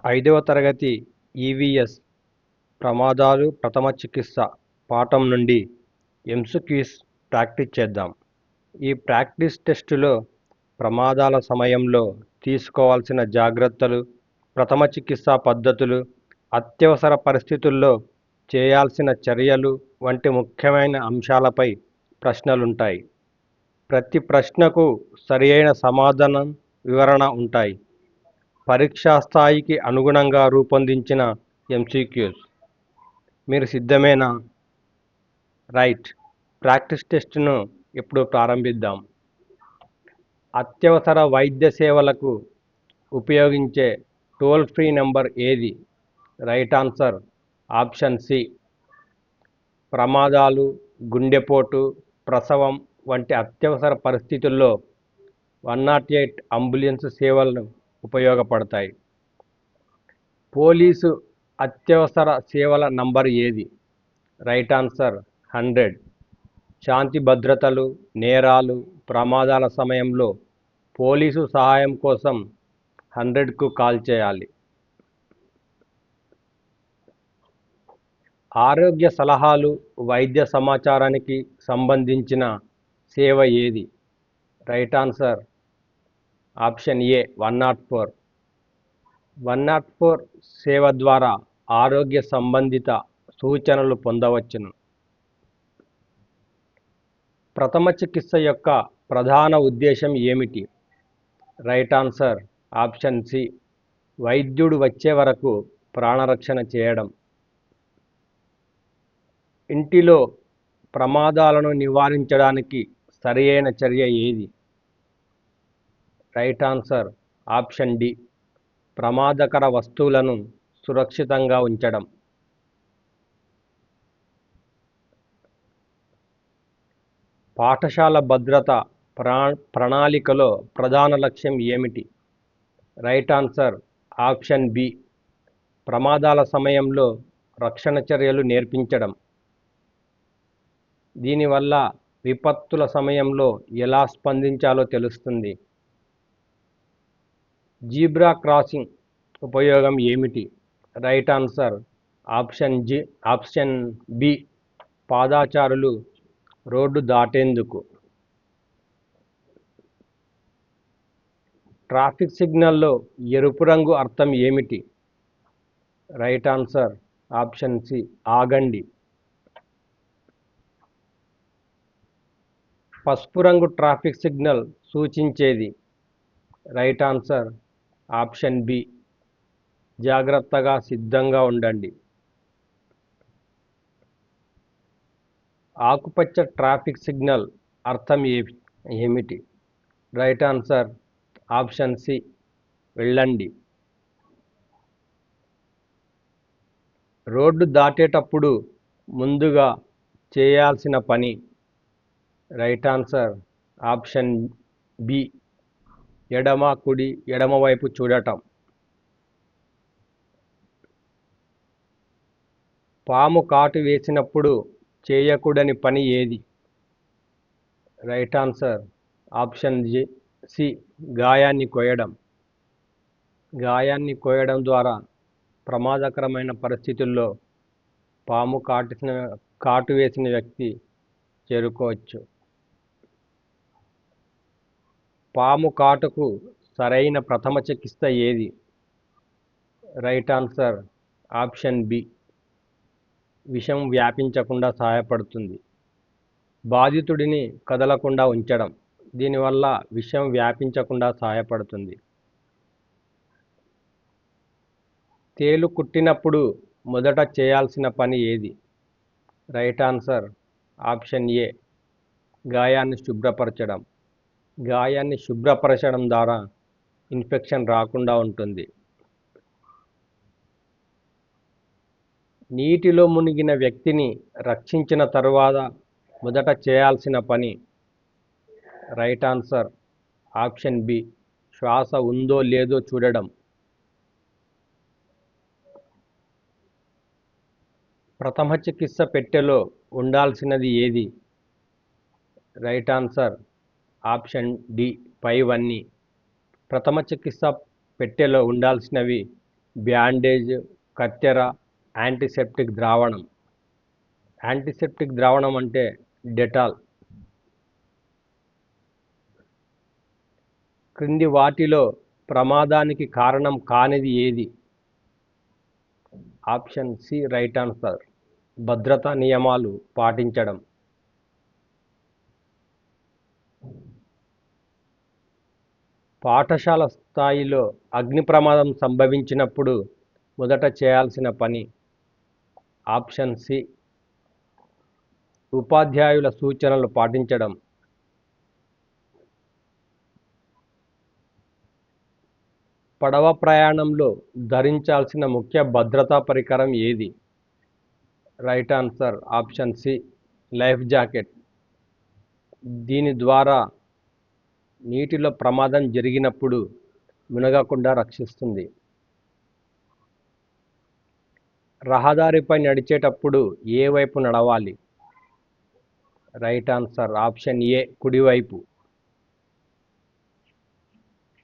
ఐదవ తరగతి ఈవీఎస్ ప్రమాదాలు ప్రథమ చికిత్స పాఠం నుండి ఎంసీక్యూస్ ప్రాక్టీస్ చేద్దాం. ఈ ప్రాక్టీస్ టెస్టులో ప్రమాదాల సమయంలో తీసుకోవాల్సిన జాగ్రత్తలు, ప్రథమ చికిత్సా పద్ధతులు, అత్యవసర పరిస్థితుల్లో చేయాల్సిన చర్యలు వంటి ముఖ్యమైన అంశాలపై ప్రశ్నలుంటాయి. ప్రతి ప్రశ్నకు సరియైన సమాధానం, వివరణ ఉంటాయి. పరీక్షా స్థాయికి అనుగుణంగా రూపొందించిన ఎంసీక్యూస్. మీరు సిద్ధమేనా? రైట్. ప్రాక్టీస్ టెస్ట్ను ఇప్పుడు ప్రారంభిద్దాం. అత్యవసర వైద్య సేవలకు ఉపయోగించే టోల్ ఫ్రీ నెంబర్ ఏది? Right answer option C. ప్రమాదాలు, గుండెపోటు, ప్రసవం వంటి అత్యవసర పరిస్థితుల్లో 108 అంబులెన్స్ సేవలను ఉపయోగపడతాయి. పోలీసు అత్యవసర సేవల నంబర్ ఏది? Right answer 100. శాంతి భద్రతలు, నేరాలు, ప్రమాదాల సమయంలో పోలీసు సహాయం కోసం 100కు కాల్ చేయాలి. ఆరోగ్య సలహాలు, వైద్య సమాచారానికి సంబంధించిన సేవ ఏది? Right answer option A 104. 104 సేవ ద్వారా ఆరోగ్య సంబంధిత సూచనలు పొందవచ్చును. ప్రథమ చికిత్స యొక్క ప్రధాన ఉద్దేశం ఏమిటి? Right answer option C. వైద్యుడు వచ్చే వరకు ప్రాణరక్షణ చేయడం. ఇంటిలో ప్రమాదాలను నివారించడానికి సరియైన చర్య ఏది? Right answer option D. ప్రమాదకర వస్తువులను సురక్షితంగా ఉంచడం. పాఠశాల భద్రత ప్రణాళికలో ప్రధాన లక్ష్యం ఏమిటి? Right answer option B. ప్రమాదాల సమయంలో రక్షణ చర్యలు నేర్పించడం. దీనివల్ల విపత్తుల సమయంలో ఎలా స్పందించాలో తెలుస్తుంది. జీబ్రా క్రాసింగ్ ఉపయోగం ఏమిటి? Right answer option B. పాదచారులు రోడ్డు దాటేందుకు. ట్రాఫిక్ సిగ్నల్లో ఎరుపు రంగు అర్థం ఏమిటి? Right answer option C. ఆగండి. పసుపు రంగు ట్రాఫిక్ సిగ్నల్ సూచించేది. Right answer option B. జాగ్రత్తగా సిద్ధంగా ఉండండి. ఆకుపచ్చ ట్రాఫిక్ సిగ్నల్ అర్థం ఏమిటి? Right answer option C. వెళ్ళండి. రోడ్డు దాటేటప్పుడు ముందుగా చేయాల్సిన పని. Right answer option B. ఎడమవైపు చూడటం. పాము కాటు వేసినప్పుడు చేయకూడని పని ఏది? Right answer option C. గాయాన్ని కోయడం. గాయాన్ని కోయడం ద్వారా ప్రమాదకరమైన పరిస్థితుల్లో పాము కాటు వేసిన వ్యక్తి చేరుకోవచ్చు. పాము కాటుకు సరైన ప్రథమ చికిత్స ఏది? Right answer option B. విషం వ్యాపించకుండా సహాయపడుతుంది. బాధితుడిని కదలకుండా ఉంచడం. దీనివల్ల విషం వ్యాపించకుండా సహాయపడుతుంది. తేలు కుట్టినప్పుడు మొదట చేయాల్సిన పని ఏది? Right answer option A. గాయాన్ని శుభ్రపరచడం. గాయాన్ని శుభ్రపరచడం ద్వారా ఇన్ఫెక్షన్ రాకుండా ఉంటుంది. నీటిలో మునిగిన వ్యక్తిని రక్షించిన తరువాత మొదట చేయాల్సిన పని. Right answer option B. శ్వాస ఉందో లేదో చూడడం. ప్రథమ చికిత్స పెట్టెలో ఉండాల్సినది ఏది? Right answer option D. పైవన్నీ. ప్రథమ చికిత్స పెట్టెలో ఉండాల్సినవి బ్యాండేజ్, కత్తెర, యాంటీసెప్టిక్ ద్రావణం. యాంటీసెప్టిక్ ద్రావణం అంటే డెటాల్. క్రింది వాటిలో ప్రమాదానికి కారణం కానిది ఏది? Option C right answer. భద్రతా నియమాలు పాటించడం. పాఠశాల స్థాయిలో అగ్ని ప్రమాదం సంభవించినప్పుడు మొదట చేయాల్సిన పని. ఆప్షన్ సి ఉపాధ్యాయుల సూచనలు పాటించడం. పడవ ప్రయాణంలో ధరించాల్సిన ముఖ్య భద్రతా పరికరం ఏది? Right answer option C life jacket. దీని ద్వారా నీటిలో ప్రమాదం జరిగినప్పుడు మునగకుండా రక్షిస్తుంది. రహదారిపై నడిచేటప్పుడు ఏ వైపు నడవాలి? రైట్ ఆన్సర్ ఆప్షన్ ఏ కుడివైపు.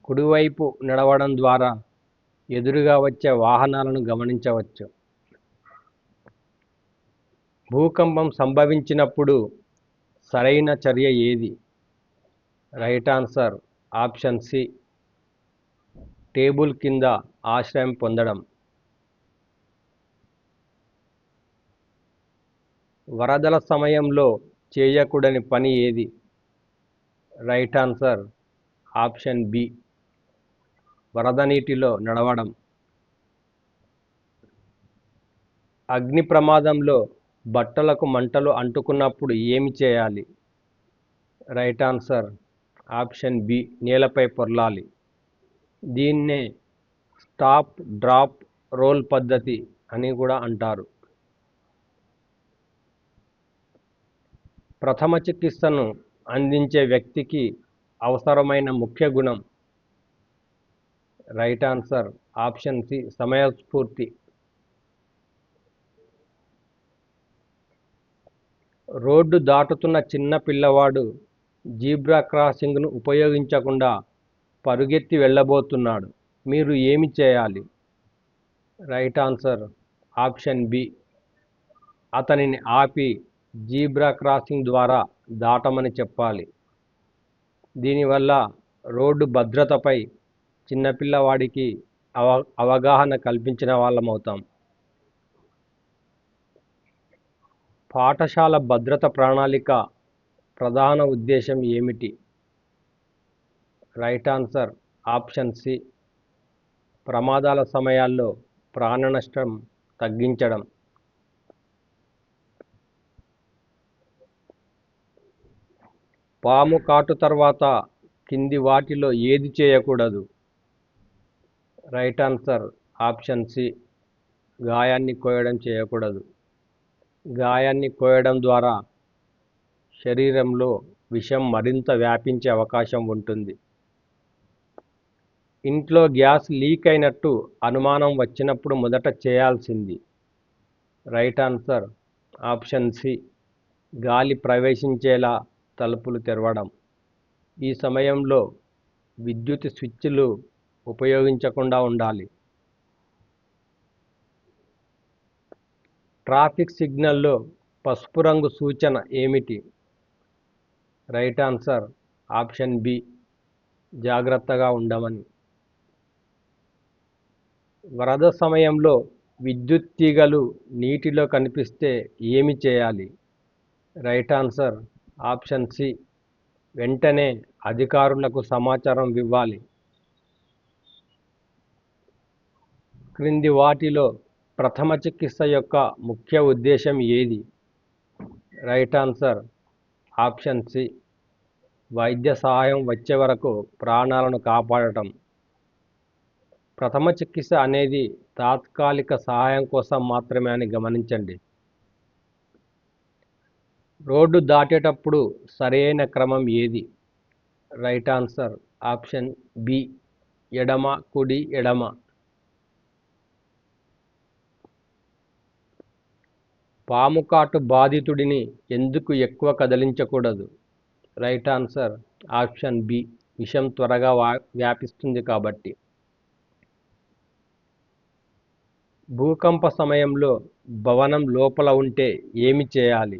కుడివైపు నడవడం ద్వారా ఎదురుగా వచ్చే వాహనాలను గమనించవచ్చు. భూకంపం సంభవించినప్పుడు సరైన చర్య ఏది? Right answer option C table కింద ఆశ్రయం పొందడం. వరదల సమయంలో చేయకూడని పని ఏది? రైట్ ఆన్సర్ ఆప్షన్ బి వరద నీటిలో నడవడం. అగ్ని ప్రమాదంలో బట్టలకు మంటలు అంటుకున్నప్పుడు ఏమి చేయాలి? రైట్ ఆన్సర్ ఆప్షన్ బి నేలపై పొర్లాలి. దీన్నే స్టాప్ డ్రాప్ రోల్ పద్ధతి అని కూడా అంటారు. ప్రథమ చికిత్సను అందించే వ్యక్తికి అవసరమైన ముఖ్య గుణం. రైట్ ఆన్సర్ ఆప్షన్ సి సమయస్ఫూర్తి. రోడ్డు దాటుతున్న చిన్న పిల్లవాడు జీబ్రా క్రాసింగ్ను ఉపయోగించకుండా పరుగెత్తి వెళ్ళబోతున్నాడు. మీరు ఏమి చేయాలి? రైట్ ఆన్సర్ ఆప్షన్ బి అతనిని ఆపి జీబ్రా క్రాసింగ్ ద్వారా దాటమని చెప్పాలి. దీనివల్ల రోడ్డు భద్రతపై చిన్నపిల్లవాడికి అవగాహన కల్పించిన వాళ్ళమవుతాం. పాఠశాల భద్రత ప్రణాళిక ప్రధాన ఉద్దేశం ఏమిటి? రైట్ ఆన్సర్ ఆప్షన్ సి ప్రమాదాల సమయాల్లో ప్రాణ నష్టం తగ్గించడం. పాము కాటు తర్వాత కింది వాటిలో ఏది చేయకూడదు? రైట్ ఆన్సర్ ఆప్షన్ సి గాయాన్ని కోయడం చేయకూడదు. గాయాన్ని కోయడం ద్వారా శరీరంలో విషం మరింత వ్యాపించే అవకాశం ఉంటుంది. ఇంట్లో గ్యాస్ లీక్ అయినట్టు అనుమానం వచ్చినప్పుడు మొదట చేయాల్సింది. రైట్ ఆన్సర్ ఆప్షన్ సి గాలి ప్రవేశించేలా తలుపులు తెరవడం. ఈ సమయంలో విద్యుత్ స్విచ్లు ఉపయోగించకుండా ఉండాలి. ట్రాఫిక్ సిగ్నల్లో పసుపు రంగు సూచన ఏమిటి? రైట్ ఆన్సర్ ఆప్షన్ బి జాగ్రత్తగా ఉండమని. వరద సమయంలో విద్యుత్ తీగలు నీటిలో కనిపిస్తే ఏమి చేయాలి? రైట్ ఆన్సర్ ఆప్షన్ సి వెంటనే అధికారులకు సమాచారం ఇవ్వాలి. క్రింది వాటిలో ప్రథమ చికిత్స యొక్క ముఖ్య ఉద్దేశం ఏది? రైట్ ఆన్సర్ ఆప్షన్ సి వైద్య సహాయం వచ్చే వరకు ప్రాణాలను కాపాడటం. ప్రథమ చికిత్స అనేది తాత్కాలిక సహాయం కోసం మాత్రమే అని గమనించండి. రోడ్డు దాటేటప్పుడు సరైన క్రమం ఏది? రైట్ ఆన్సర్ ఆప్షన్ బి ఎడమ కుడి ఎడమ. పాము కాటు బాధితుడిని ఎందుకు ఎక్కువ కదిలించకూడదు? రైట్ ఆన్సర్ ఆప్షన్ బి విషం త్వరగా వ్యాపిస్తుంది కాబట్టి. భూకంప సమయంలో భవనం లోపల ఉంటే ఏమి చేయాలి?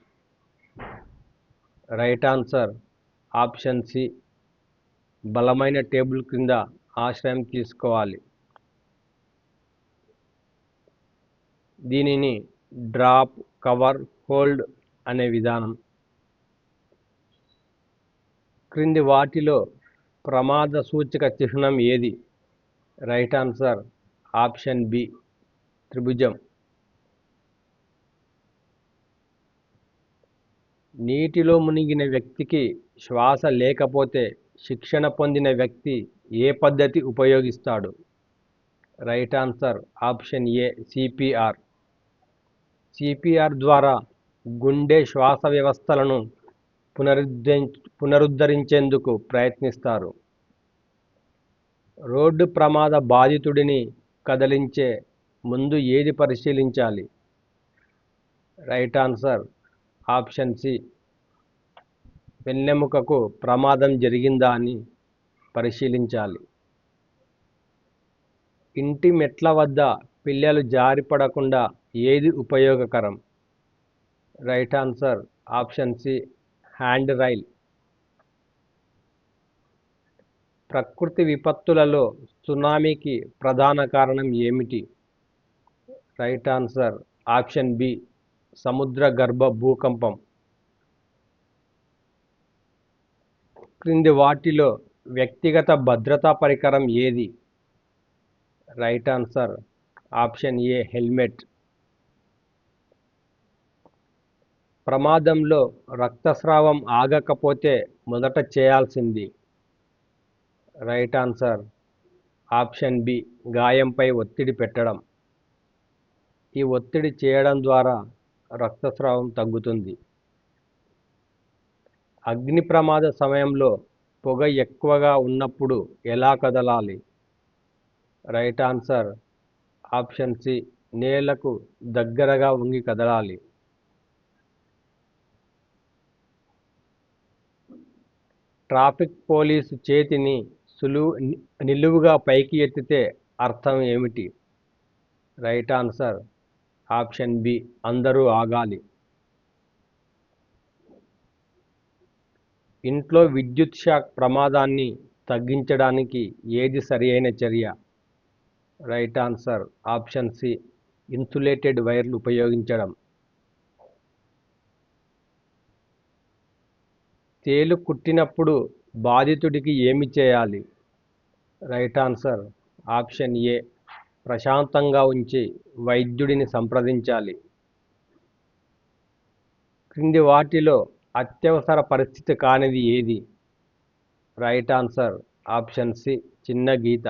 రైట్ ఆన్సర్ ఆప్షన్ సి, బలమైన టేబుల్ క్రింద ఆశ్రయం తీసుకోవాలి. దీనిని డ్రాప్, కవర్, హోల్డ్ అనే విధానం. క్రింది వాటిలో ప్రమాద సూచక చిహ్నం ఏది? రైట్ ఆన్సర్ ఆప్షన్ బి, త్రిభుజం. నీటిలో మునిగిన వ్యక్తికి శ్వాస లేకపోతే శిక్షణ పొందిన వ్యక్తి ఏ పద్ధతి ఉపయోగిస్తాడు? Right answer option A, CPR. CPR ద్వారా గుండె శ్వాస వ్యవస్థలను పునరుద్ధరించేందుకు ప్రయత్నిస్తారు. రోడ్డు ప్రమాద బాధితుడిని కదిలించే ముందు ఏది పరిశీలించాలి? రైట్ ఆన్సర్ ఆప్షన్ సి, వెన్నెముకకు ప్రమాదం జరిగిందా అని పరిశీలించాలి. ఇంటి మెట్ల వద్ద పిల్లలు జారిపడకుండా ఏది ఉపయోగకరం? Right answer option C, hand rail. ప్రకృతి విపత్తులలో సునామీకి ప్రధాన కారణం ఏమిటి? రైట్ ఆన్సర్ ఆప్షన్ బి, సముద్ర గర్భ భూకంపం. క్రింది వాటిలో వ్యక్తిగత భద్రతా పరికరం ఏది? Right answer option A, helmet. ప్రమాదంలో రక్తస్రావం ఆగకపోతే మొదట చేయాల్సింది? రైట్ ఆన్సర్ ఆప్షన్ బి, గాయంపై ఒత్తిడి పెట్టడం. ఈ ఒత్తిడి చేయడం ద్వారా రక్తస్రావం తగ్గుతుంది. అగ్ని ప్రమాద సమయంలో పొగ ఎక్కువగా ఉన్నప్పుడు ఎలా కదలాలి? రైట్ ఆన్సర్ ఆప్షన్ సి, నేలకు దగ్గరగా వంగి కదలాలి. ట్రాఫిక్ పోలీసు చేతిని నిలువుగా పైకి ఎత్తితే అర్థం ఏమిటి? రైట్ ఆన్సర్ ఆప్షన్ బి, అందరూ ఆగాలి. ఇంట్లో విద్యుత్ షాక్ ప్రమాదాన్ని తగ్గించడానికి ఏది సరియైన చర్య? Right answer option C, insulated వైర్లు ఉపయోగించడం. తేలు కుట్టినప్పుడు బాధితుడికి ఏమి చేయాలి? రైట్ ఆన్సర్ ఆప్షన్ ఏ, ప్రశాంతంగా ఉంచి వైద్యుడిని సంప్రదించాలి. క్రింది వాటిలో అత్యవసర పరిస్థితి కానిది ఏది? రైట్ ఆన్సర్ ఆప్షన్ సి, చిన్న గీత.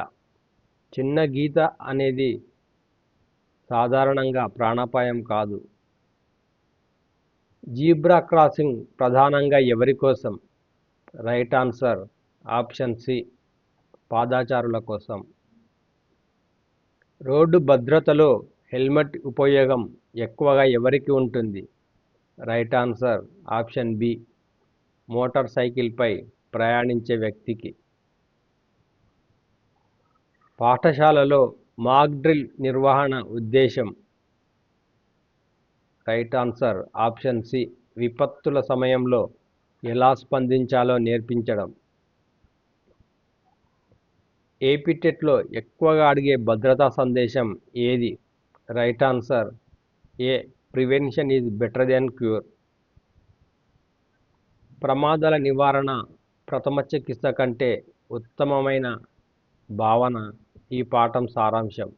చిన్న గీత అనేది సాధారణంగా ప్రాణాపాయం కాదు. జీబ్రా క్రాసింగ్ ప్రధానంగా ఎవరి కోసం? రైట్ ఆన్సర్ ఆప్షన్ సి, పాదచారుల కోసం. రోడ్డు భద్రతలో హెల్మెట్ ఉపయోగం ఎక్కువగా ఎవరికి ఉంటుంది? Right answer option B, motor సైకిల్పై ప్రయాణించే వ్యక్తికి. పాఠశాలలో మాక్ డ్రిల్ నిర్వహణ ఉద్దేశం? రైట్ ఆన్సర్ ఆప్షన్ సి, విపత్తుల సమయంలో ఎలా స్పందించాలో నేర్పించడం. ఏపీ టెట్లో ఎక్కువగా అడిగే భద్రతా సందేశం ఏది? Right answer A, prevention is better than cure. ప్రమాదాల నివారణ ప్రథమ చికిత్స కంటే ఉత్తమమైన భావన ఈ పాఠం సారాంశం.